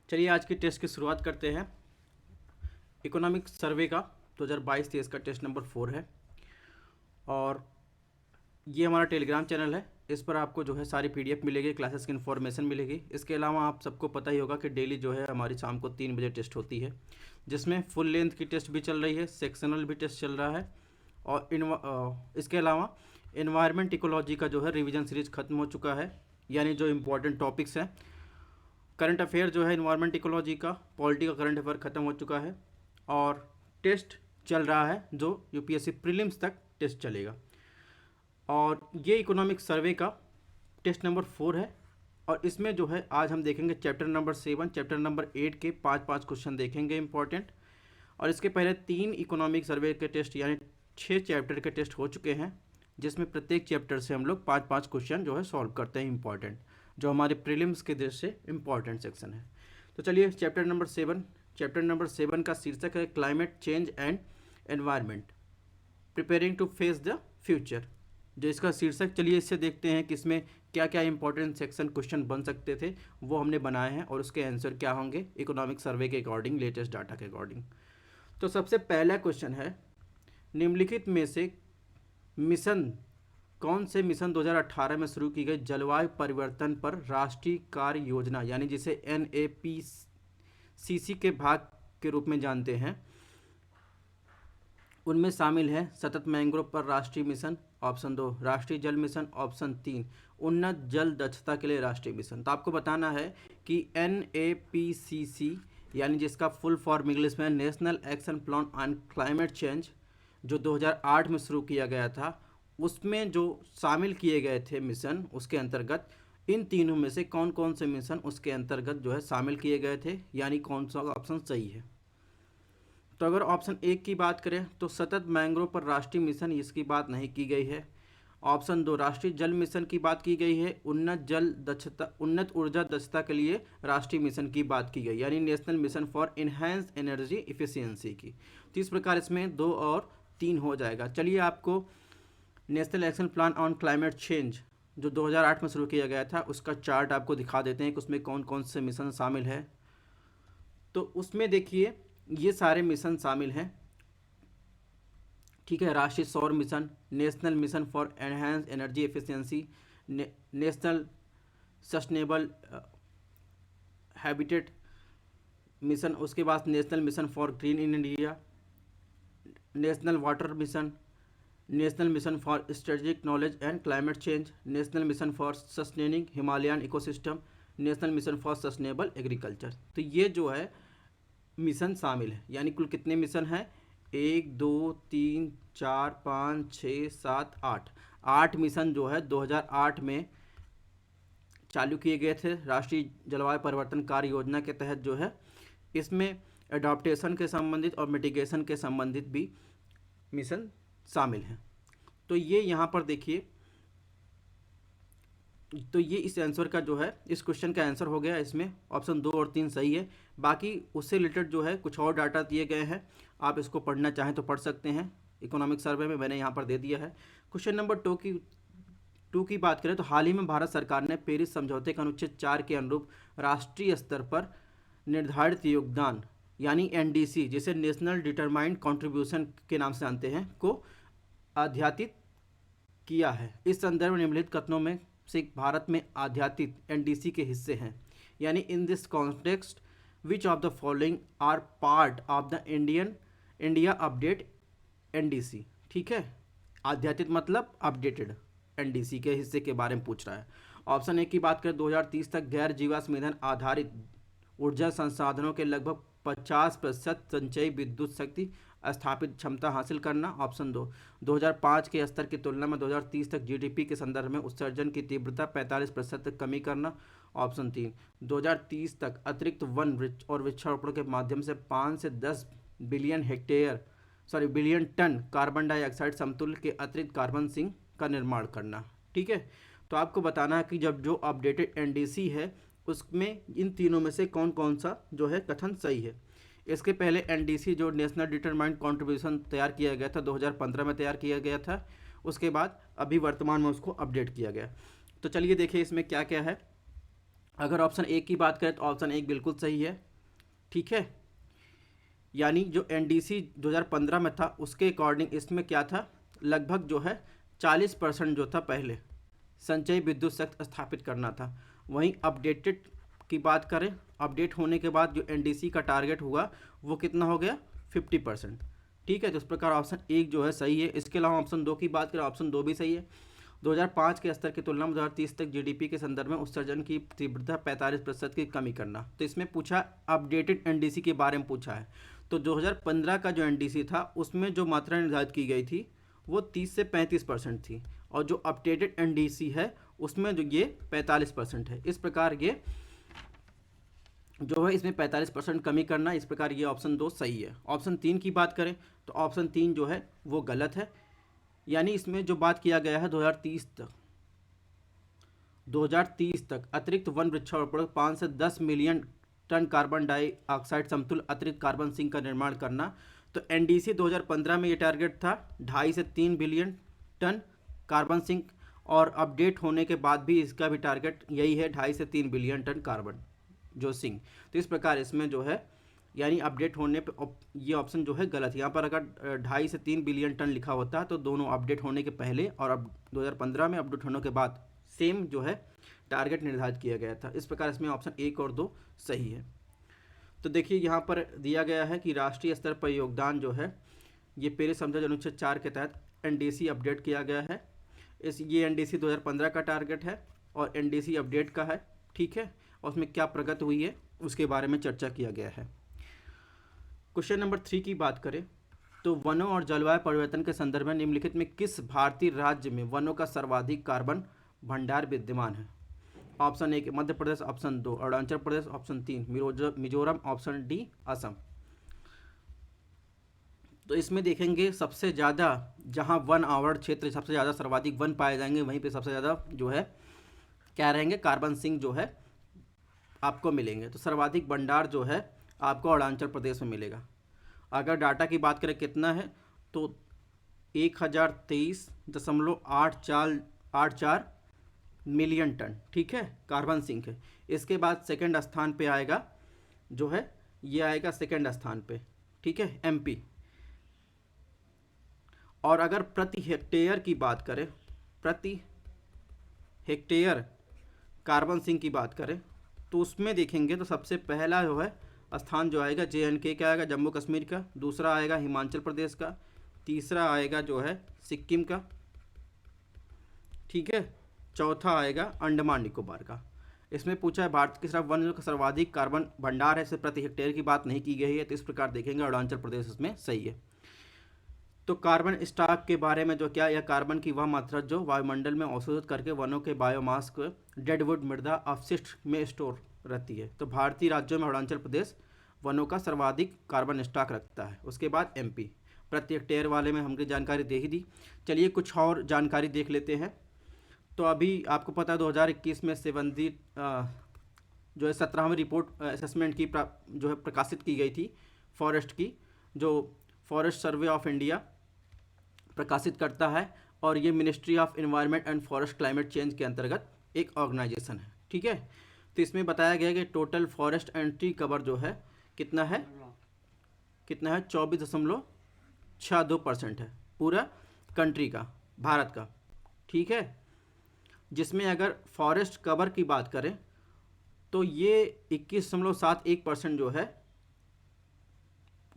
चलिए आज की टेस्ट की शुरुआत करते हैं। इकोनॉमिक सर्वे का 2022-23 का टेस्ट नंबर 4 है और ये हमारा टेलीग्राम चैनल है। इस पर आपको जो है सारी पीडीएफ मिलेगी, क्लासेस की इन्फॉर्मेशन मिलेगी। इसके अलावा आप सबको पता ही होगा कि डेली जो है हमारी शाम को 3 बजे टेस्ट होती है, जिसमें फुल लेंथ की टेस्ट भी चल रही है, सेक्शनल भी टेस्ट चल रहा है और इसके अलावा इन्वायरमेंट इकोलॉजी का जो है रिवीजन सीरीज खत्म हो चुका है। यानी जो इम्पोर्टेंट टॉपिक्स हैं, करंट अफेयर जो है इन्वायरमेंट इकोलॉजी का, पॉलिटी का करंट अफेयर ख़त्म हो चुका है और टेस्ट चल रहा है जो यूपीएससी प्रीलिम्स तक टेस्ट चलेगा। और ये इकोनॉमिक सर्वे का टेस्ट नंबर 4 है और इसमें जो है आज हम देखेंगे चैप्टर नंबर 7, चैप्टर नंबर 8 के 5 क्वेश्चन देखेंगे इंपॉर्टेंट। और इसके पहले 3 इकोनॉमिक सर्वे के टेस्ट यानी 6 चैप्टर के टेस्ट हो चुके हैं, जिसमें प्रत्येक चैप्टर से हम लोग 5 क्वेश्चन जो है सॉल्व करते हैं इंपॉर्टेंट, जो हमारे प्रीलिम्स के दृष्टि से इम्पॉर्टेंट सेक्शन है। तो चलिए चैप्टर नंबर 7 का शीर्षक है climate change and environment preparing to face the future. जो इसका शीर्षक, चलिए इससे देखते हैं कि इसमें क्या क्या इंपॉर्टेंट सेक्शन क्वेश्चन बन सकते थे, वो हमने बनाए हैं और उसके आंसर क्या होंगे इकोनॉमिक सर्वे के अकॉर्डिंग, लेटेस्ट डाटा के अकॉर्डिंग। तो सबसे पहला क्वेश्चन है, निम्नलिखित में से मिशन कौन से मिशन 2018 में शुरू की गई जलवायु परिवर्तन पर राष्ट्रीय कार्य योजना यानी जिसे NAPCC के भाग के रूप में जानते हैं, उनमें शामिल है सतत मैंग्रोव पर राष्ट्रीय मिशन, ऑप्शन 2 राष्ट्रीय जल मिशन, ऑप्शन 3 उन्नत जल दक्षता के लिए राष्ट्रीय मिशन। तो आपको बताना है कि NAPCC यानी जिसका फुल फॉर्म इंग्लिश में national action plan on climate change, जो 2008 में शुरू किया गया था, उसमें जो शामिल किए गए थे मिशन, उसके अंतर्गत इन तीनों में से कौन कौन से मिशन उसके अंतर्गत जो है शामिल किए गए थे, यानी कौन सा ऑप्शन सही है। तो अगर ऑप्शन 1 की बात करें तो सतत मैंग्रोव पर राष्ट्रीय मिशन, इसकी बात नहीं की गई है। ऑप्शन 2 राष्ट्रीय जल मिशन की बात की गई है, उन्नत ऊर्जा दक्षता के लिए राष्ट्रीय मिशन की बात की गई, यानी national mission for enhance energy efficiency की। तो इस प्रकार इसमें 2 और 3 हो जाएगा। चलिए आपको national action plan on climate change जो 2008 में शुरू किया गया था, उसका चार्ट आपको दिखा देते हैं कि उसमें कौन कौन से मिशन शामिल है। तो उसमें देखिए ये सारे मिशन शामिल हैं, ठीक है। राष्ट्रीय सौर mission, national mission for enhance energy efficiency, national sustainable habitat mission, उसके बाद national mission for green in India, national water mission, national mission for strategic knowledge and climate change, national mission for sustaining Himalayan ecosystem, national mission for sustainable agriculture. तो ये जो है mission शामिल है, यानी कुल कितने मिशन हैं, 1 2 3 4 5 6 7 8 मिशन जो है 2008 में चालू किए गए थे राष्ट्रीय जलवायु परिवर्तन कार्य योजना के तहत। जो है इसमें एडॉप्टेशन के संबंधित और मिटिगेशन के संबंधित भी मिशन शामिल हैं। तो ये यहाँ पर देखिए, तो ये इस आंसर का जो है, इस क्वेश्चन का आंसर हो गया। इसमें ऑप्शन 2 और 3 सही है। बाकी उससे रिलेटेड जो है कुछ और डाटा दिए गए हैं, आप इसको पढ़ना चाहें तो पढ़ सकते हैं, इकोनॉमिक सर्वे में मैंने यहाँ पर दे दिया है। क्वेश्चन नंबर 2 की बात करें तो हाल ही में भारत सरकार ने पेरिस समझौते के अनुच्छेद 4 के अनुरूप राष्ट्रीय स्तर पर निर्धारित योगदान यानी NDC, जिसे नेशनल डिटरमाइंड कॉन्ट्रीब्यूशन के नाम से जानते हैं, को आध्यात्मित किया है। इस संदर्भ में निम्नलिखित कथनों में से भारत में आध्यात्मित NDC के हिस्से हैं, यानी in this context which of the following are part of the India update NDC। ठीक है, आध्यात्मिक मतलब अपडेटेड NDC के हिस्से के बारे में पूछ रहा है। ऑप्शन 1 की बात करें 2030 तक गैर जीवाश्म ईंधन आधारित ऊर्जा संसाधनों के लगभग 50% संचयी विद्युत शक्ति स्थापित क्षमता हासिल करना। ऑप्शन 2 2005 के स्तर की तुलना में 2030 तक GDP के संदर्भ में उत्सर्जन की तीव्रता 45% तक कमी करना। ऑप्शन 3 2030 तक अतिरिक्त वन और वृक्षारोपण के माध्यम से 5 से 10 बिलियन टन कार्बन डाइऑक्साइड समतुल्य के अतिरिक्त कार्बन सिंक का निर्माण करना। ठीक है, तो आपको बताना है कि जब जो अपडेटेड NDC है उसमें इन तीनों में से कौन कौन सा जो है कथन सही है। इसके पहले NDC जो नेशनल डिटरमाइंड कॉन्ट्रीब्यूशन तैयार किया गया था 2015 में तैयार किया गया था, उसके बाद अभी वर्तमान में उसको अपडेट किया गया। तो चलिए देखिए इसमें क्या क्या है। अगर ऑप्शन ए की बात करें तो ऑप्शन ए बिल्कुल सही है, ठीक है। यानी जो एनडीसी 2015 में था उसके अकॉर्डिंग इसमें क्या था, लगभग जो है 40% जो था पहले संचयी विद्युत शक्ति स्थापित करना था। वहीं अपडेटेड की बात करें, अपडेट होने के बाद जो एनडीसी का टारगेट हुआ वो कितना हो गया, 50%, ठीक है। तो इस प्रकार ऑप्शन एक जो है सही है। इसके अलावा ऑप्शन दो की बात करें, ऑप्शन दो भी सही है। 2005 के स्तर की तुलना में 2030 तक जीडीपी के संदर्भ में उत्सर्जन की तीव्रता 45% की कमी करना। तो इसमें पूछा अपडेटेड एनडीसी के बारे में पूछा है। तो 2015 का जो एनडीसी था उसमें जो मात्रा निर्धारित की गई थी वो 30 से 35% थी, और जो अपडेटेड एनडीसी है उसमें जो ये 45% है। इस प्रकार ये जो है इसमें 45% कमी करना, इस प्रकार ये ऑप्शन दो सही है। ऑप्शन तीन की बात करें तो ऑप्शन तीन जो है वो गलत है। यानी इसमें जो बात किया गया है 2030 तक अतिरिक्त वन वृक्षारोपण 5 से 10 मिलियन टन कार्बन डाइऑक्साइड समतुल्य अतिरिक्त कार्बन सिंक का निर्माण करना। तो एनडीसी 2015 में ये टारगेट था 2.5 से 3 बिलियन टन कार्बन सिंक, और अपडेट होने के बाद भी इसका भी टारगेट यही है 2.5 से 3 बिलियन टन कार्बन जो सिंक। तो इस प्रकार इसमें जो है यानी अपडेट होने पे ये ऑप्शन जो है गलत है। यहाँ पर अगर 2.5 से 3 बिलियन टन लिखा होता तो दोनों अपडेट होने के पहले और अब 2015 में अपडेट होने के बाद सेम जो है टारगेट निर्धारित किया गया था। इस प्रकार इसमें ऑप्शन एक और दो सही है। तो देखिए यहाँ पर दिया गया है कि राष्ट्रीय स्तर पर योगदान जो है ये पेरिस समझौते अनुच्छेद 4 के तहत एनडीसी अपडेट किया गया है। ये एनडीसी 2015 का टारगेट है और एनडीसी अपडेट का है, ठीक है। और उसमें क्या प्रगति हुई है उसके बारे में चर्चा किया गया है। क्वेश्चन नंबर 3 की बात करें तो वनों और जलवायु परिवर्तन के संदर्भ में निम्नलिखित में किस भारतीय राज्य में वनों का सर्वाधिक कार्बन भंडार विद्यमान है। Option A Madhya Pradesh, option दो अरुणाचल प्रदेश, ऑप्शन तीन मिजोरम, ऑप्शन डी असम। तो इसमें देखेंगे सबसे ज़्यादा जहां वन आवरण क्षेत्र सबसे ज़्यादा सर्वाधिक वन पाए जाएंगे वहीं पे सबसे ज़्यादा जो है क्या रहेंगे, कार्बन सिंक जो है आपको मिलेंगे। तो सर्वाधिक भंडार जो है आपको अरुणाचल प्रदेश में मिलेगा। अगर डाटा की बात करें कितना है तो 1023.84 मिलियन टन, ठीक है, कार्बन सिंक है। इसके बाद सेकंड स्थान पे आएगा जो है ये आएगा सेकंड स्थान पे, ठीक है, एमपी। और अगर प्रति हेक्टेयर की बात करें, प्रति हेक्टेयर कार्बन सिंक की बात करें तो उसमें देखेंगे तो सबसे पहला जो है स्थान जो आएगा JNK का आएगा, जम्मू कश्मीर का। दूसरा आएगा हिमाचल प्रदेश का। तीसरा आएगा जो है सिक्किम का, ठीक है। चौथा आएगा अंडमान निकोबार का। इसमें पूछा है भारत के सिर्फ वन का सर्वाधिक कार्बन भंडार है, सिर्फ प्रति हेक्टेयर की बात नहीं की गई है। तो इस प्रकार देखेंगे अरुणाचल प्रदेश इसमें सही है। तो कार्बन स्टॉक के बारे में जो क्या, यह कार्बन की वह मात्रा जो वायुमंडल में अवशोषित करके वनों के बायोमास को डेडवुड मृदा अपशिष्ट में स्टोर रहती है। तो भारतीय राज्यों में अरुणाचल प्रदेश वनों का सर्वाधिक कार्बन स्टॉक रखता है। उसके बाद MP। प्रति हेक्टेयर वाले में हमने जानकारी दे ही दी। चलिए कुछ और जानकारी देख लेते हैं। तो अभी आपको पता है 2021 में संबंधित जो है 17वीं रिपोर्ट असेसमेंट की जो है प्रकाशित की गई थी फॉरेस्ट की, जो फॉरेस्ट सर्वे ऑफ इंडिया प्रकाशित करता है। और ये ministry of environment and forest climate change के अंतर्गत एक ऑर्गेनाइजेशन है, ठीक है। तो इसमें बताया गया कि total forest and tree cover जो है कितना है 24.62% है पूरा कंट्री का, भारत का, ठीक है। जिसमें अगर फॉरेस्ट कवर की बात करें तो ये 21.71% जो है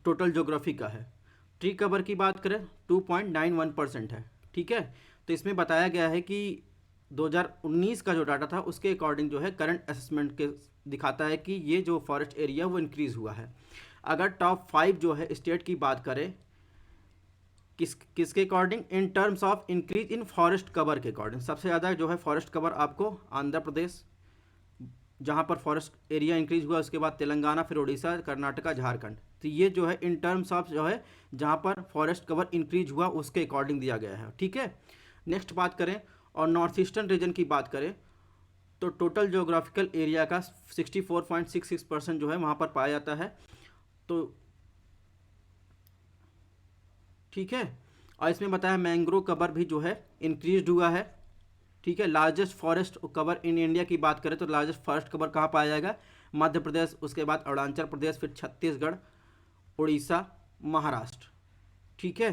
टोटल ज्योग्राफी का है। ट्री कवर की बात करें 2.91% है, ठीक है। तो इसमें बताया गया है कि 2019 का जो डाटा था उसके अकॉर्डिंग जो है करंट असेसमेंट के दिखाता है कि ये जो फॉरेस्ट एरिया वो इंक्रीज़ हुआ है। अगर टॉप 5 जो है स्टेट की बात करें किसके according, in terms of increase in forest cover के अकॉर्डिंग, सबसे ज़्यादा जो है फॉरेस्ट कवर आपको आंध्र प्रदेश जहाँ पर फॉरेस्ट एरिया इंक्रीज हुआ, उसके बाद तेलंगाना, फिर उड़ीसा, कर्नाटका, झारखंड। तो ये जो है इन टर्म्स ऑफ जो है जहाँ पर फॉरेस्ट कवर इंक्रीज हुआ उसके अकॉर्डिंग दिया गया है, ठीक है। नेक्स्ट बात करें और नॉर्थ ईस्टर्न रीजन की बात करें तो टोटल जोग्राफिकल एरिया का 64.66% जो है वहाँ पर पाया जाता है। तो ठीक है। और इसमें बताया मैंग्रोव कवर भी जो है इंक्रीज हुआ है, ठीक है। Largest forest cover in India की बात करें तो लार्जेस्ट फॉरेस्ट कवर कहाँ पाया जाएगा? मध्य प्रदेश, उसके बाद अरुणाचल प्रदेश, फिर छत्तीसगढ़, उड़ीसा, महाराष्ट्र। ठीक है।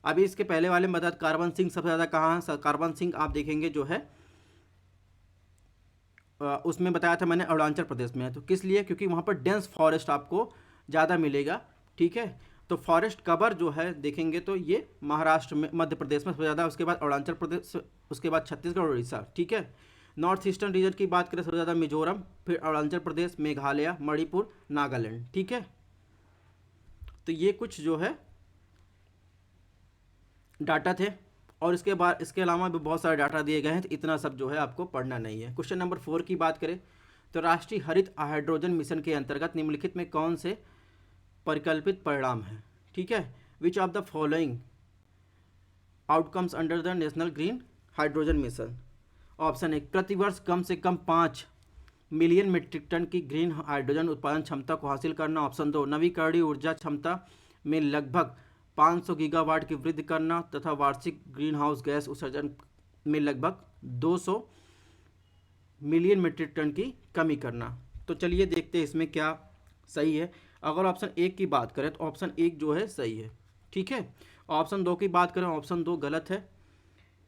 अभी इसके पहले वाले में बता कार्बन सिंक सबसे ज़्यादा कहाँ है? कार्बन सिंक आप देखेंगे जो है उसमें बताया था मैंने अरुणाचल प्रदेश में है। तो किस लिए? क्योंकि वहाँ पर डेंस फॉरेस्ट आपको ज़्यादा मिलेगा। ठीक है। तो फॉरेस्ट कवर जो है देखेंगे तो ये महाराष्ट्र में, मध्य प्रदेश में सबसे ज़्यादा, उसके बाद अरुणाचल प्रदेश, उसके बाद छत्तीसगढ़, उड़ीसा। ठीक है। नॉर्थ ईस्टर्न रीजन की बात करें सबसे ज़्यादा मिजोरम, फिर अरुणाचल प्रदेश, मेघालय, मणिपुर, नागालैंड। ठीक है। तो ये कुछ जो है डाटा थे, और इसके बाद इसके अलावा भी बहुत सारे डाटा दिए गए हैं, तो इतना सब जो है आपको पढ़ना नहीं है। क्वेश्चन नंबर 4 की बात करें तो राष्ट्रीय हरित हाइड्रोजन मिशन के अंतर्गत निम्नलिखित में कौन से परिकल्पित परिणाम है? ठीक है। विच of the following outcomes under the national green hydrogen mission? Option 1, प्रतिवर्ष कम से कम 5 मिलियन मीट्रिक टन की ग्रीन हाइड्रोजन उत्पादन क्षमता को हासिल करना। ऑप्शन 2, नवीकरणीय ऊर्जा क्षमता में लगभग 500 गीगावाट की वृद्धि करना तथा वार्षिक ग्रीन हाउस गैस उत्सर्जन में लगभग 200 मिलियन मीट्रिक टन की कमी करना। तो चलिए देखते हैं इसमें क्या सही है। अगर ऑप्शन 1 की बात करें तो ऑप्शन 1 जो है सही है। ठीक है। ऑप्शन 2 की बात करें, ऑप्शन 2 गलत है।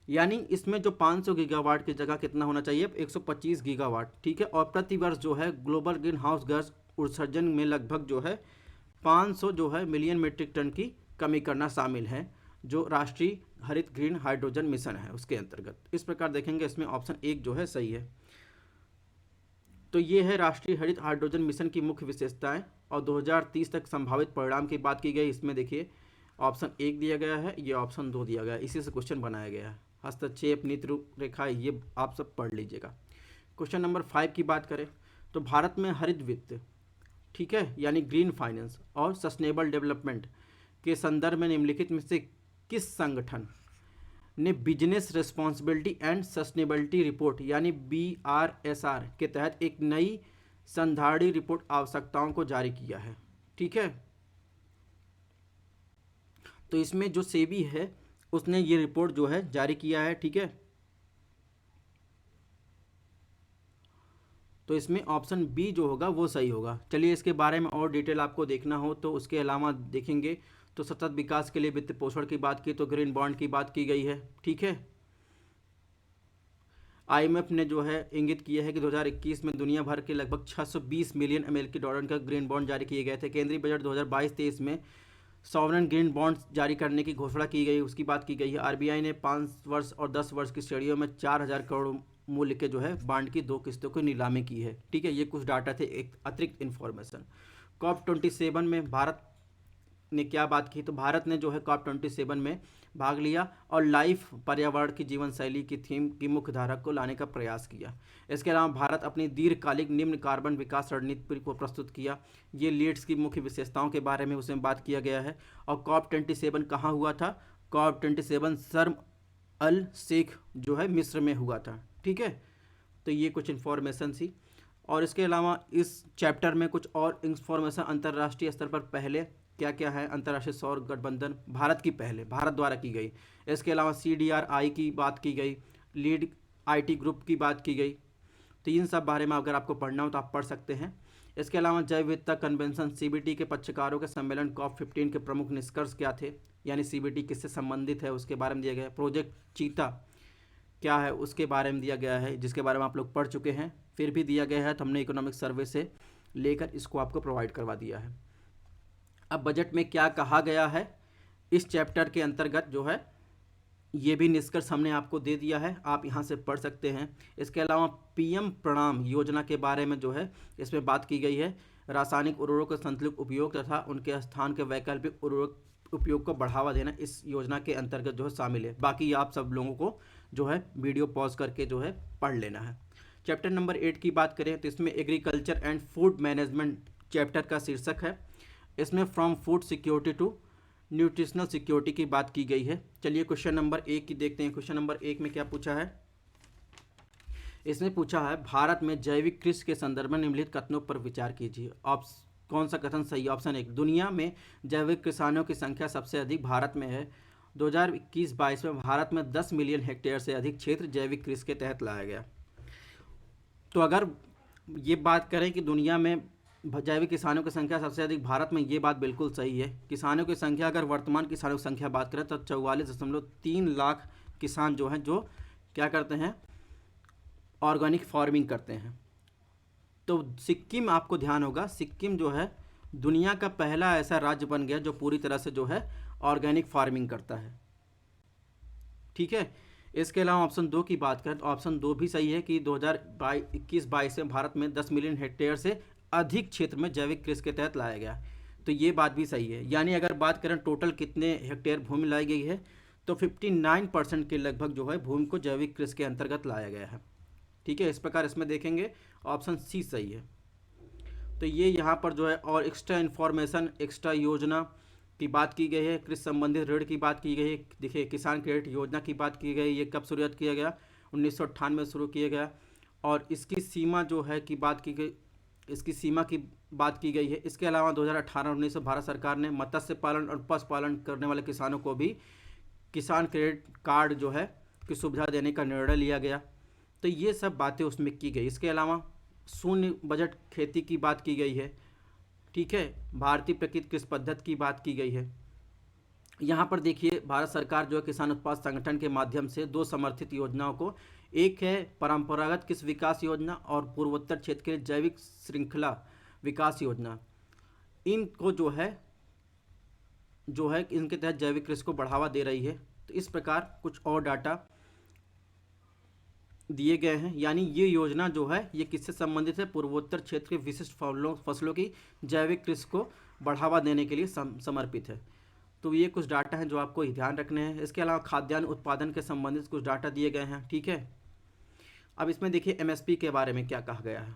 यानी इसमें जो 500 गीगावाट की जगह कितना होना चाहिए? 125 गीगावाट। ठीक है। और प्रतिवर्ष जो है ग्लोबल ग्रीन हाउस गैस उत्सर्जन में लगभग जो है 500 जो है मिलियन मीट्रिक टन की कमी करना शामिल है, जो राष्ट्रीय हरित ग्रीन हाइड्रोजन मिशन है उसके अंतर्गत। इस प्रकार देखेंगे इसमें ऑप्शन 1 जो है सही है। तो ये है राष्ट्रीय हरित हाइड्रोजन मिशन की मुख्य विशेषताएं, और 2030 तक संभावित परिणाम की बात की गई। इसमें देखिए ऑप्शन 1 दिया गया है, ये ऑप्शन 2 दिया गया है, इसी से क्वेश्चन बनाया गया है। हस्तक्षेप, नीति रूपरेखा, ये आप सब पढ़ लीजिएगा। क्वेश्चन नंबर 5 की बात करें तो भारत में हरित वित्त, ठीक है, यानी ग्रीन फाइनेंस और सस्टेनेबल डेवलपमेंट के संदर्भ में निम्नलिखित में से किस संगठन ने business responsibility and sustainability report यानी BRSR के तहत एक नई संधारणीय रिपोर्ट आवश्यकताओं को जारी किया है? ठीक है। तो इसमें जो सेबी है उसने ये रिपोर्ट जो है जारी किया है। ठीक है। तो इसमें ऑप्शन बी जो होगा वो सही होगा। चलिए इसके बारे में और डिटेल आपको देखना हो तो उसके अलावा देखेंगे तो सतत विकास के लिए वित्त पोषण की बात की तो ग्रीन बॉन्ड की बात की गई है। ठीक है। IMF ने जो है इंगित किया है कि 2021 में दुनिया भर के लगभग 620 मिलियन अमेरिकी डॉलर का ग्रीन बॉन्ड जारी किए गए थे। केंद्रीय बजट 2022-23 में सॉवरेन ग्रीन बॉन्ड्स जारी करने की घोषणा की गई, उसकी बात की गई है। RBI ने 5 वर्ष और 10 वर्ष की श्रेणियों में 4000 करोड़ मूल्य के जो है बॉन्ड की 2 किस्तों की नीलामी की है। ठीक है। ये कुछ डाटा थे, एक अतिरिक्त इन्फॉर्मेशन। COP27 में भारत ने क्या बात की? तो भारत ने जो है COP27 में भाग लिया और लाइफ पर्यावरण की जीवन शैली की थीम की मुख्य धारा को लाने का प्रयास किया। इसके अलावा भारत अपनी दीर्घकालिक निम्न कार्बन विकास रणनीति को प्रस्तुत किया। ये लीड्स की मुख्य विशेषताओं के बारे में उसमें बात किया गया है। और COP27 कहाँ हुआ था? COP27 शर्म अल शेख जो है मिस्र में हुआ था। ठीक है। तो ये कुछ इन्फॉर्मेशन थी। और इसके अलावा इस चैप्टर में कुछ और इंफॉर्मेशन अंतर्राष्ट्रीय स्तर पर पहले क्या क्या है। अंतर्राष्ट्रीय सौर गठबंधन भारत की पहले भारत द्वारा की गई। इसके अलावा CDRI की बात की गई, लीड IT ग्रुप की बात की गई। तो इन सब बारे में अगर आपको पढ़ना हो तो आप पढ़ सकते हैं। इसके अलावा जैव विविधता कन्वेंशन CBT के पक्षकारों के सम्मेलन COP15 के प्रमुख निष्कर्ष क्या थे, यानी CBT किससे संबंधित है उसके बारे में दिया गया है। प्रोजेक्ट चीता क्या है उसके बारे में दिया गया है, जिसके बारे में आप लोग पढ़ चुके हैं। फिर भी दिया गया है तो हमने इकोनॉमिक सर्वे से लेकर इसको आपको प्रोवाइड करवा दिया है। अब बजट में क्या कहा गया है इस चैप्टर के अंतर्गत जो है ये भी निष्कर्ष हमने आपको दे दिया है, आप यहाँ से पढ़ सकते हैं। इसके अलावा PM प्रणाम योजना के बारे में जो है इसमें बात की गई है। रासायनिक उर्वरकों का संतुलित उपयोग तथा उनके स्थान के वैकल्पिक उर्वरक उपयोग को बढ़ावा देना इस योजना के अंतर्गत जो है शामिल है। बाकी आप सब लोगों को जो है वीडियो पॉज करके जो है पढ़ लेना है। चैप्टर नंबर 8 की बात करें तो इसमें agriculture and food management chapter का शीर्षक है। इसमें from food security to nutritional security की बात की गई है। चलिए क्वेश्चन नंबर 1 की देखते हैं। क्वेश्चन नंबर 1 में क्या पूछा है? इसमें पूछा है भारत में जैविक कृषि के संदर्भ में निम्नलिखित कथनों पर विचार कीजिए। कौन सा कथन सही है? ऑप्शन 1, दुनिया में जैविक किसानों की संख्या सबसे अधिक भारत में है 2021-22 में भारत में 10 मिलियन हेक्टेयर से अधिक क्षेत्र जैविक कृषि के तहत लाया गया। तो अगर ये बात करें कि दुनिया में जैविक किसानों की संख्या सबसे अधिक भारत में, ये बात बिल्कुल सही है। किसानों की संख्या, अगर वर्तमान किसानों की संख्या बात करें तो 44.3 लाख किसान जो हैं, जो क्या करते हैं, ऑर्गेनिक फार्मिंग करते हैं। तो सिक्किम, आपको ध्यान होगा, सिक्किम जो है दुनिया का पहला ऐसा राज्य बन गया जो पूरी तरह से जो है ऑर्गेनिक फार्मिंग करता है। ठीक है। इसके अलावा ऑप्शन 2 की बात करें तो ऑप्शन 2 भी सही है कि 2021-22 में भारत में 10 मिलियन हेक्टेयर से अधिक क्षेत्र में जैविक कृषि के तहत लाया गया। तो ये बात भी सही है। यानी अगर बात करें टोटल कितने हेक्टेयर भूमि लाई गई है, तो 59% के लगभग जो है भूमि को जैविक कृषि के अंतर्गत लाया गया है। ठीक है। इस प्रकार इसमें देखेंगे ऑप्शन सी सही है। तो ये यहाँ पर जो है और एक्स्ट्रा इन्फॉर्मेशन, एक्स्ट्रा योजना की बात की गई है, कृषि संबंधित ऋण की बात की गई है। देखिए, किसान क्रेडिट योजना की बात की गई, ये कब शुरुआत किया गया, 1998 में शुरू किया गया। और इसकी सीमा जो है की बात की गई, इसकी सीमा की बात की गई है। इसके अलावा 2018-19 में भारत सरकार ने मत्स्य पालन और पशुपालन करने वाले किसानों को भी किसान क्रेडिट कार्ड जो है की सुविधा देने का निर्णय लिया गया। तो ये सब बातें उसमें की गई। इसके अलावा शून्य बजट खेती की बात की गई है। ठीक है। भारतीय प्राकृतिक कृषि पद्धति की बात की गई है। यहाँ पर देखिए, भारत सरकार जो है किसान उत्पाद संगठन के माध्यम से 2 समर्थित योजनाओं को, एक है परंपरागत कृषि विकास योजना और पूर्वोत्तर क्षेत्र के जैविक श्रृंखला विकास योजना, इनको जो है इनके तहत जैविक कृषि को बढ़ावा दे रही है। तो इस प्रकार कुछ और डाटा दिए गए हैं। यानी ये योजना जो है ये किससे संबंधित है, पूर्वोत्तर क्षेत्र के विशिष्ट फसलों की जैविक कृषि को बढ़ावा देने के लिए समर्पित है। तो ये कुछ डाटा हैं जो आपको ध्यान रखने हैं। इसके अलावा खाद्यान्न उत्पादन के संबंधित कुछ डाटा दिए गए हैं। ठीक है। अब इसमें देखिए एमएसपी के बारे में क्या कहा गया है।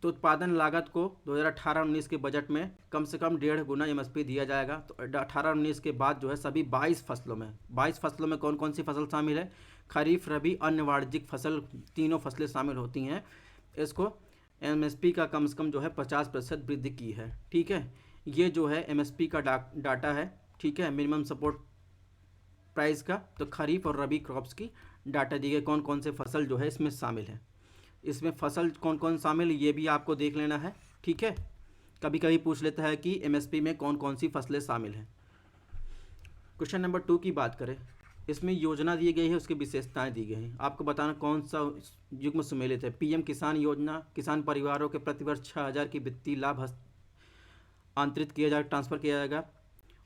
तो उत्पादन लागत को 2018-19 के बजट में कम से कम 1.5 गुना एमएसपी दिया जाएगा। तो 18-19 के बाद जो है सभी 22 फसलों में कौन कौन सी फसल शामिल है, खरीफ, रबी, अन्य वाणिज्यिक फसल, तीनों फसलें शामिल होती हैं। इसको एमएसपी का कम से कम जो है 50% वृद्धि की है। ठीक है। ये जो है एमएसपी का डाटा है। ठीक है। मिनिमम सपोर्ट प्राइस का। तो खरीफ और रबी क्रॉप्स की डाटा दी गई, कौन कौन से फसल जो है इसमें शामिल है। इसमें फसल कौन कौन शामिल, ये भी आपको देख लेना है। ठीक है। कभी कभी पूछ लेता है कि एमएसपी में कौन कौन सी फसलें शामिल हैं। क्वेश्चन नंबर 2 की बात करें, इसमें योजना दी गई है, उसकी विशेषताएं दी गई हैं। आपको बताना कौन सा युग्म सुमेलित है। पीएम किसान योजना, किसान परिवारों के प्रतिवर्ष 6,000 की वित्तीय लाभ आंतरित किया जाएगा, ट्रांसफर किया जाएगा।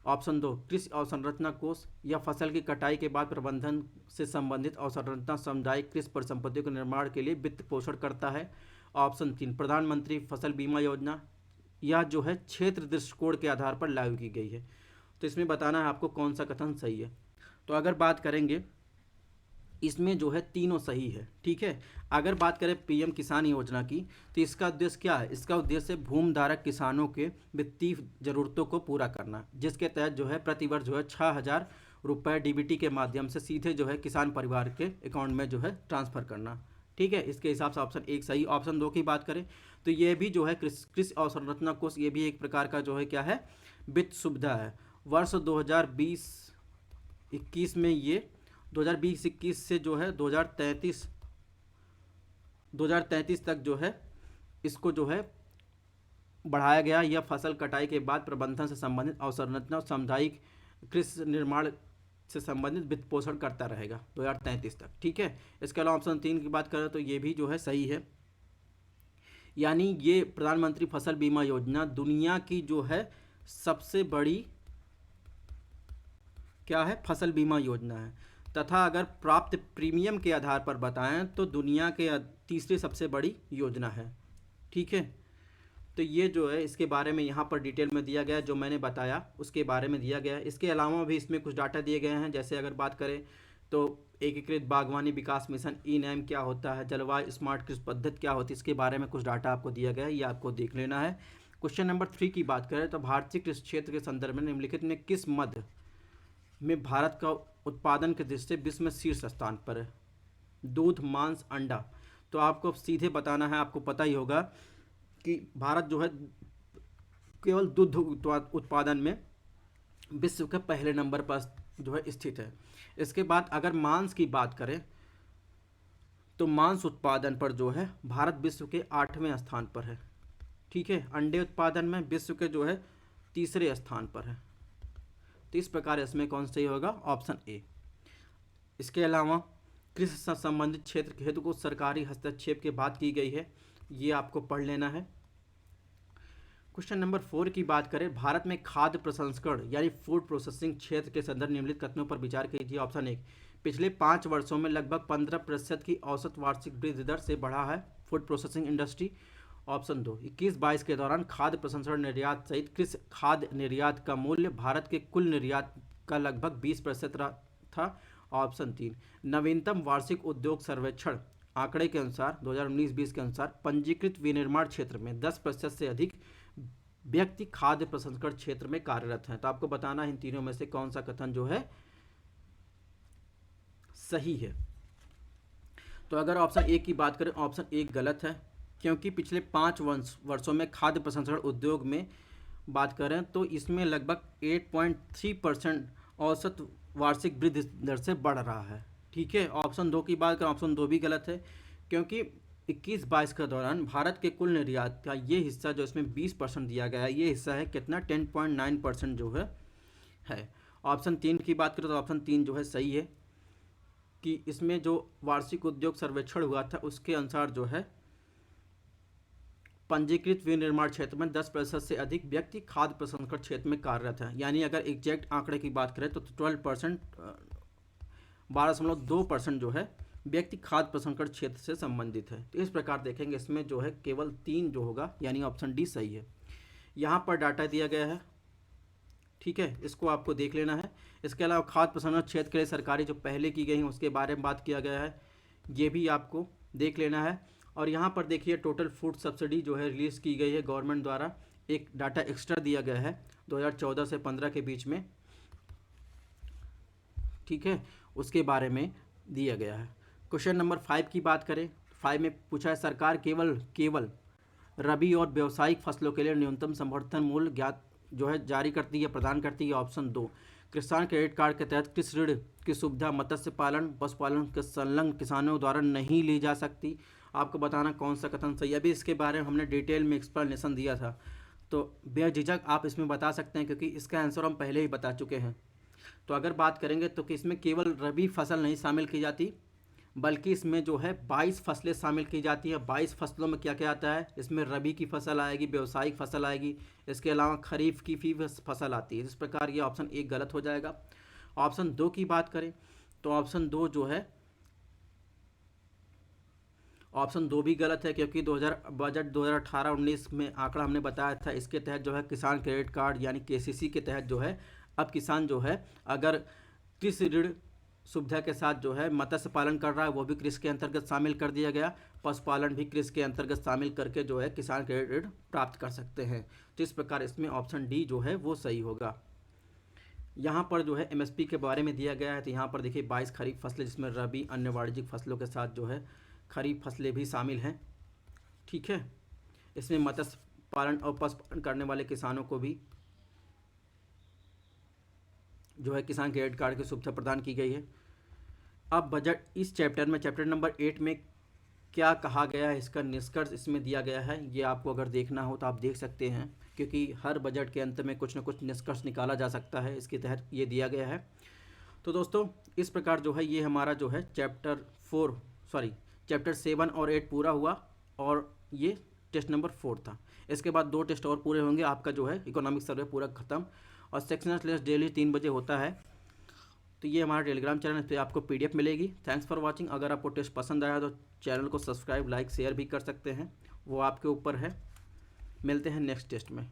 ऑप्शन 2 कृषि अवसंरचना कोष या फसल की कटाई के बाद प्रबंधन से संबंधित अवसंरचना सामुदायिक कृषि परिसंपत्तियों के निर्माण के लिए वित्त पोषण करता है। ऑप्शन 3 प्रधानमंत्री फसल बीमा योजना, यह जो है क्षेत्र दृष्टिकोण के आधार पर लागू की गई है। तो इसमें बताना है आपको कौन सा कथन सही है। तो अगर बात करेंगे इसमें जो है तीनों सही है। ठीक है। अगर बात करें पीएम किसान योजना की, तो इसका उद्देश्य क्या है, इसका उद्देश्य भूमि धारक किसानों के वित्तीय जरूरतों को पूरा करना, जिसके तहत जो है प्रतिवर्ष जो है 6,000 रुपये डीबीटी के माध्यम से सीधे जो है किसान परिवार के अकाउंट में जो है ट्रांसफ़र करना। ठीक है। इसके हिसाब से ऑप्शन 1 सही। ऑप्शन 2 की बात करें तो ये भी जो है कृषि अवसंरचना कोष, ये भी एक प्रकार का जो है क्या है, वित्त सुविधा है। वर्ष 2020-21 में ये 2020-21 से जो है 2033 तक जो है इसको जो है बढ़ाया गया। यह फसल कटाई के बाद प्रबंधन से संबंधित अवसंरचना और सामुदायिक कृषि निर्माण से संबंधित वित्त पोषण करता रहेगा 2033 तक। ठीक है। इसके अलावा ऑप्शन 3 की बात करें तो ये भी जो है सही है। यानी ये प्रधानमंत्री फसल बीमा योजना दुनिया की जो है सबसे बड़ी क्या है, फसल बीमा योजना है, तथा अगर प्राप्त प्रीमियम के आधार पर बताएं तो दुनिया के तीसरी सबसे बड़ी योजना है। ठीक है। तो ये जो है इसके बारे में यहाँ पर डिटेल में दिया गया है, जो मैंने बताया उसके बारे में दिया गया है। इसके अलावा भी इसमें कुछ डाटा दिए गए हैं। जैसे अगर बात करें तो एकीकृत बागवानी विकास मिशन ई-नैम क्या होता है, जलवायु स्मार्ट कृषि पद्धति क्या होती है, इसके बारे में कुछ डाटा आपको दिया गया है, ये आपको देख लेना है। क्वेश्चन नंबर 3 की बात करें तो भारतीय कृषि क्षेत्र के संदर्भ में निम्नलिखित में किस मद में भारत का उत्पादन के दृष्टि से विश्व में शीर्ष स्थान पर है। दूध, मांस, अंडा। तो आपको सीधे बताना है, आपको पता ही होगा कि भारत जो है केवल दूध उत्पादन में विश्व के पहले नंबर पर जो है स्थित है। इसके बाद अगर मांस की बात करें तो मांस उत्पादन पर जो है भारत विश्व के 8वें स्थान पर है। ठीक है, अंडे उत्पादन में विश्व के जो है 3रे स्थान पर है। तो इस प्रकार इसमें कौन सही होगा? Option A. इसके अलावा कृषि से संबंधित क्षेत्र के हेतु को सरकारी हस्तक्षेप की बात की गई है, ये आपको पढ़ लेना है। क्वेश्चन नंबर 4 की बात करें, भारत में खाद्य प्रसंस्करण यानी फूड प्रोसेसिंग क्षेत्र के संदर्भ निम्नलिखित कथनों पर विचार कीजिए। ऑप्शन 1, पिछले 5 वर्षों में लगभग 15% की औसत वार्षिक वृद्धि दर से बढ़ा है फूड प्रोसेसिंग इंडस्ट्री। ऑप्शन 2, 21-22 के दौरान खाद्य प्रसंस्करण निर्यात सहित कृषि खाद्य निर्यात का मूल्य भारत के कुल निर्यात का लगभग 20% था। ऑप्शन 3, नवीनतम वार्षिक उद्योग सर्वेक्षण आंकड़े के अनुसार 2019-20 के अनुसार पंजीकृत विनिर्माण क्षेत्र में 10% से अधिक व्यक्ति खाद्य प्रसंस्करण क्षेत्र में कार्यरत हैं। तो आपको बताना है इन तीनों में से कौन सा कथन जो है सही है। तो अगर ऑप्शन ए की बात करें, ऑप्शन ए गलत है, क्योंकि पिछले 5 वर्षों में खाद्य प्रसंस्करण उद्योग में बात करें तो इसमें लगभग 8.3% औसत वार्षिक वृद्धि दर से बढ़ रहा है। ठीक है, ऑप्शन 2 की बात करें, ऑप्शन 2 भी गलत है, क्योंकि 21-22 के दौरान भारत के कुल निर्यात का ये हिस्सा जो इसमें 20% दिया गया है, ये हिस्सा है कितना? 10.9% जो है। ऑप्शन 3 की बात करें तो ऑप्शन 3 जो है सही है कि इसमें जो वार्षिक उद्योग सर्वेक्षण हुआ था उसके अनुसार जो है पंजीकृत विनिर्माण क्षेत्र में 10% से अधिक व्यक्ति खाद्य प्रसंस्करण क्षेत्र में कार्यरत है। यानी अगर एग्जैक्ट आंकड़े की बात करें तो 12% जो है व्यक्ति खाद्य प्रसंस्करण क्षेत्र से संबंधित है। तो इस प्रकार देखेंगे इसमें जो है केवल 3 जो होगा, यानी ऑप्शन डी सही है। यहाँ पर डाटा दिया गया है, ठीक है, इसको आपको देख लेना है। इसके अलावा खाद्य प्रसंस्करण क्षेत्र के लिए सरकारी जो पहले की गई हैं उसके बारे में बात किया गया है, ये भी आपको देख लेना है। और यहाँ पर देखिए टोटल फूड सब्सिडी जो है रिलीज़ की गई है गवर्नमेंट द्वारा, एक डाटा एक्स्ट्रा दिया गया है 2014 से 15 के बीच में, ठीक है, उसके बारे में दिया गया है। क्वेश्चन नंबर 5 की बात करें, 5 में पूछा है सरकार केवल रबी और व्यावसायिक फसलों के लिए न्यूनतम समर्थन मूल्य ज्ञात जो है जारी करती है, प्रदान करती है। ऑप्शन 2, किसान क्रेडिट कार्ड के तहत कृषि ऋण की सुविधा मत्स्य पालन पशुपालन के संलग्न किसानों द्वारा नहीं ली जा सकती। आपको बताना कौन सा कथन सही है। अभी इसके बारे में हमने डिटेल में एक्सप्लेनेशन दिया था, तो बेझिझक आप इसमें बता सकते हैं, क्योंकि इसका आंसर हम पहले ही बता चुके हैं। तो अगर बात करेंगे तो कि इसमें केवल रबी फसल नहीं शामिल की जाती, बल्कि इसमें जो है 22 फसलें शामिल की जाती हैं। 22 फसलों में क्या क्या आता है? इसमें रबी की फसल आएगी, व्यावसायिक फसल आएगी, इसके अलावा खरीफ की भी फसल आती है। इस प्रकार ये ऑप्शन 1 गलत हो जाएगा। ऑप्शन 2 की बात करें तो ऑप्शन 2 जो है, ऑप्शन 2 भी गलत है, क्योंकि बजट 2018-19 में आंकड़ा हमने बताया था, इसके तहत जो है किसान क्रेडिट कार्ड यानी केसीसी के तहत जो है अब किसान जो है अगर कृषि ऋण सुविधा के साथ जो है मत्स्य पालन कर रहा है वो भी कृषि के अंतर्गत शामिल कर दिया गया, पशुपालन भी कृषि के अंतर्गत शामिल करके जो है किसान क्रेडिट ऋण प्राप्त कर सकते हैं। तो इस प्रकार इसमें ऑप्शन डी जो है वो सही होगा। यहाँ पर जो है एमएसपी के बारे में दिया गया है, तो यहाँ पर देखिए 22 खरीफ फसलें जिसमें रबी अन्य वाणिज्यिक फसलों के साथ जो है खरीफ फसलें भी शामिल हैं। ठीक है, इसमें मत्स्य पालन और पशुपालन करने वाले किसानों को भी जो है किसान क्रेडिट कार्ड की सुविधा प्रदान की गई है। अब बजट इस चैप्टर में, चैप्टर नंबर 8 में क्या कहा गया है, इसका निष्कर्ष इसमें दिया गया है। ये आपको अगर देखना हो तो आप देख सकते हैं, क्योंकि हर बजट के अंत में कुछ न कुछ निष्कर्ष निकाला जा सकता है, इसके तहत ये दिया गया है। तो दोस्तों इस प्रकार जो है ये हमारा जो है चैप्टर 7 और 8 पूरा हुआ, और ये टेस्ट नंबर 4 था। इसके बाद 2 टेस्ट और पूरे होंगे, आपका जो है इकोनॉमिक सर्वे पूरा खत्म। और सेक्शनल क्लास डेली 3 बजे होता है। तो ये हमारा टेलीग्राम चैनल पे आपको पीडीएफ मिलेगी। Thanks for watching. अगर आपको टेस्ट पसंद आया तो चैनल को सब्सक्राइब, लाइक, शेयर भी कर सकते हैं, वो आपके ऊपर है। मिलते हैं नेक्स्ट टेस्ट में।